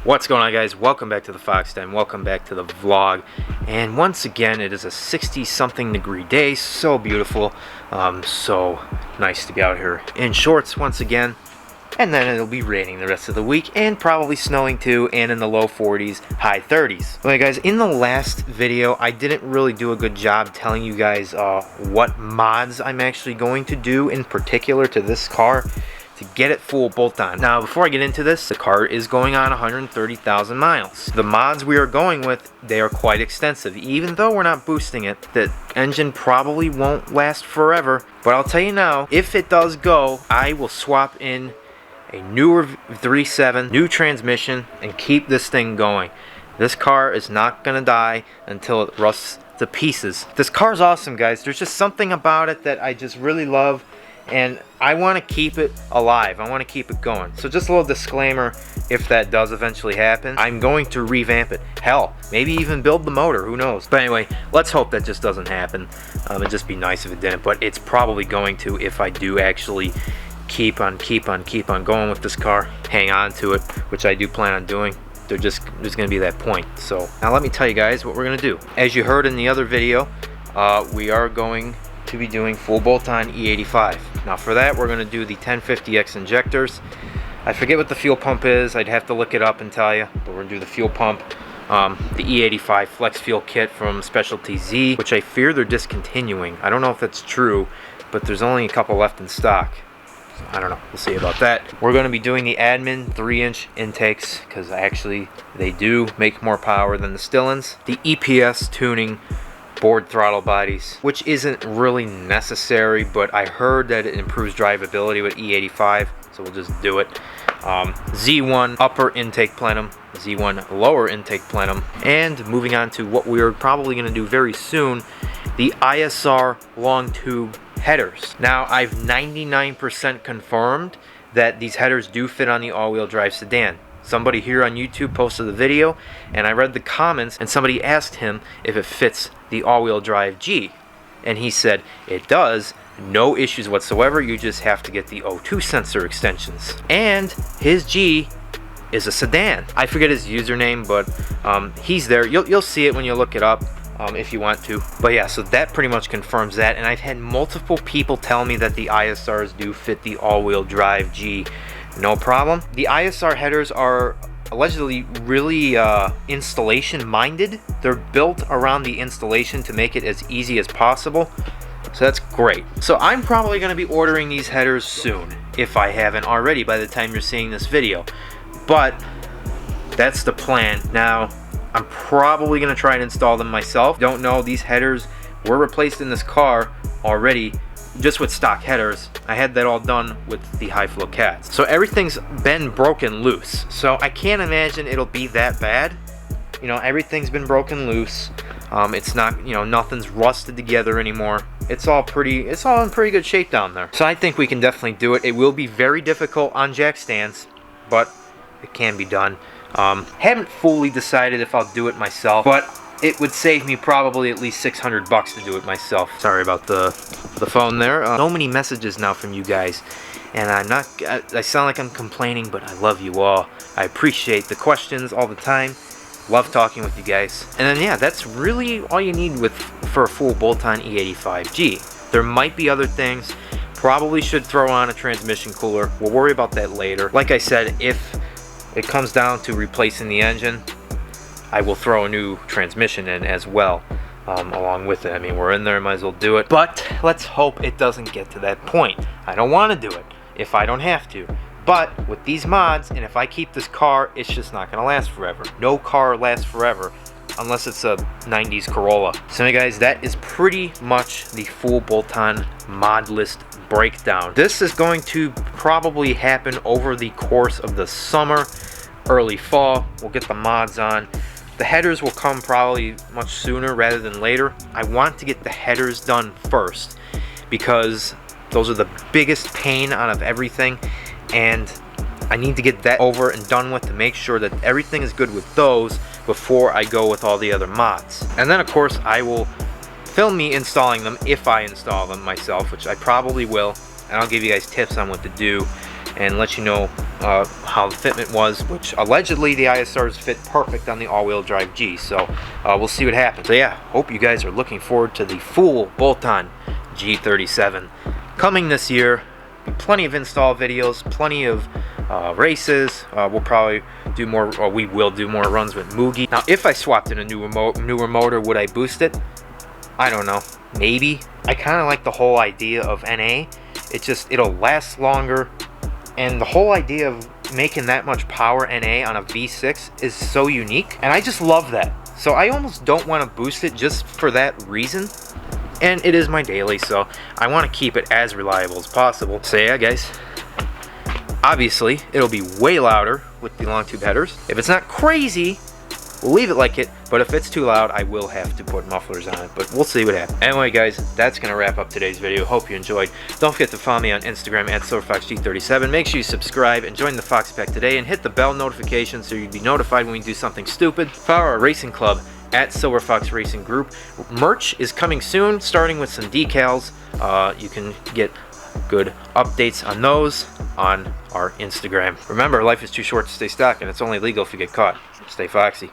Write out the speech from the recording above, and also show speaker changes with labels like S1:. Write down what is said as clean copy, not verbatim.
S1: What's going on, guys? Welcome back to the Fox Den. Welcome back to the vlog. And once again, it is a 60-something degree day. So beautiful. So nice to be out here in shorts once again. And then it'll be raining the rest of the week and probably snowing too, and in the low 40s, high 30s. Okay, guys, in the last video, I didn't really do a good job telling you guys what mods I'm actually going to do in particular to this car to get it full bolt on. Now, before I get into this, the car is going on 130,000 miles. The mods we are going with, they are quite extensive. Even though we're not boosting it, the engine probably won't last forever. But I'll tell you now, if it does go, I will swap in a newer G37, new transmission, and keep this thing going. This car is not gonna die until it rusts to pieces. This car's awesome, guys. There's just something about it that I just really love, and I want to keep it alive. I want to keep it going. So just a little disclaimer, if that does eventually happen, I'm going to revamp it. Hell, maybe even build the motor, who knows. But anyway, let's hope that just doesn't happen. It'd just be nice if it didn't, but it's probably going to if I do actually keep on going with this car, hang on to it, which I do plan on doing. There's gonna be that point. So now let me tell you guys what we're gonna do. As you heard in the other video, we are going to be doing full bolt-on E85. Now for that, we're going to do the 1050X injectors. I forget what the fuel pump is. I'd have to look it up and tell you, but we're going to do the fuel pump. The E85 flex fuel kit from Specialty Z, which I fear they're discontinuing. I don't know if that's true, but there's only a couple left in stock. So I don't know. We'll see about that. We're going to be doing the admin 3-inch intakes because actually they do make more power than the Stillins. The EPS tuning board throttle bodies, which isn't really necessary, but I heard that it improves drivability with E85, so we'll just do it. Z1 upper intake plenum, Z1 lower intake plenum, and moving on to what we're probably going to do very soon, the ISR long tube headers. Now, I've 99% confirmed that these headers do fit on the all-wheel drive sedan. Somebody here on YouTube posted the video, and I read the comments, and somebody asked him if it fits the all-wheel drive G, and he said it does, no issues whatsoever. You just have to get the O2 sensor extensions. And his G is a sedan. I forget his username, but he's there. You'll see it when you look it up if you want to. But yeah, so that pretty much confirms that, and I've had multiple people tell me that the ISRs do fit the all-wheel drive G. No problem. The ISR headers are allegedly really installation minded. They're built around the installation to make it as easy as possible. So that's great. So I'm probably going to be ordering these headers soon, if I haven't already by the time you're seeing this video. But that's the plan. Now, I'm probably going to try and install them myself. Don't know, these headers were replaced in this car already, just with stock headers. I had that all done with the high flow cats. So everything's been broken loose. So I can't imagine it'll be that bad. You know, everything's been broken loose. It's not, you know, nothing's rusted together anymore. It's all in pretty good shape down there. So I think we can definitely do it. It will be very difficult on jack stands, but it can be done. Haven't fully decided if I'll do it myself, but it would save me probably at least $600 to do it myself. Sorry about the phone there. So many messages now from you guys, and I sound like I'm complaining, but I love you all. I appreciate the questions all the time. Love talking with you guys. And then yeah, that's really all you need for a full bolt-on E85G. There might be other things. Probably should throw on a transmission cooler. We'll worry about that later. Like I said, if it comes down to replacing the engine, I will throw a new transmission in as well, along with it. I mean, we're in there, might as well do it. But let's hope it doesn't get to that point. I don't want to do it if I don't have to. But with these mods, and if I keep this car, it's just not going to last forever. No car lasts forever unless it's a 90s Corolla. So anyway guys, that is pretty much the full bolt-on mod list breakdown. This is going to probably happen over the course of the summer, early fall. We'll get the mods on. The headers will come probably much sooner rather than later. I want to get the headers done first because those are the biggest pain out of everything, and I need to get that over and done with to make sure that everything is good with those before I go with all the other mods. And then of course I will film me installing them if I install them myself, which I probably will, and I'll give you guys tips on what to do and let you know how the fitment was, which allegedly the ISRs fit perfect on the all-wheel drive G, so we'll see what happens. So yeah, hope you guys are looking forward to the full bolt-on G37 coming this year. Plenty of install videos, plenty of races. We'll probably do more, or we will do more runs with Mugi. Now if I swapped in a newer motor, would I boost it? I don't know, maybe. I kind of like the whole idea of NA. It'll last longer, and the whole idea of making that much power NA on a V6 is so unique, and I just love that. So I almost don't want to boost it just for that reason, and it is my daily, so I want to keep it as reliable as possible. So yeah guys, obviously it'll be way louder with the long tube headers. If it's not crazy, we'll leave it like it, but if it's too loud, I will have to put mufflers on it, but we'll see what happens. Anyway guys, that's going to wrap up today's video. Hope you enjoyed. Don't forget to follow me on Instagram at SilverFoxG37. Make sure you subscribe and join the Fox Pack today, and hit the bell notification so you'd be notified when we do something stupid. Follow our racing club at Silver Fox Racing Group. Merch is coming soon, starting with some decals. You can get good updates on those on our Instagram. Remember, life is too short to stay stuck, and it's only legal if you get caught. Stay foxy.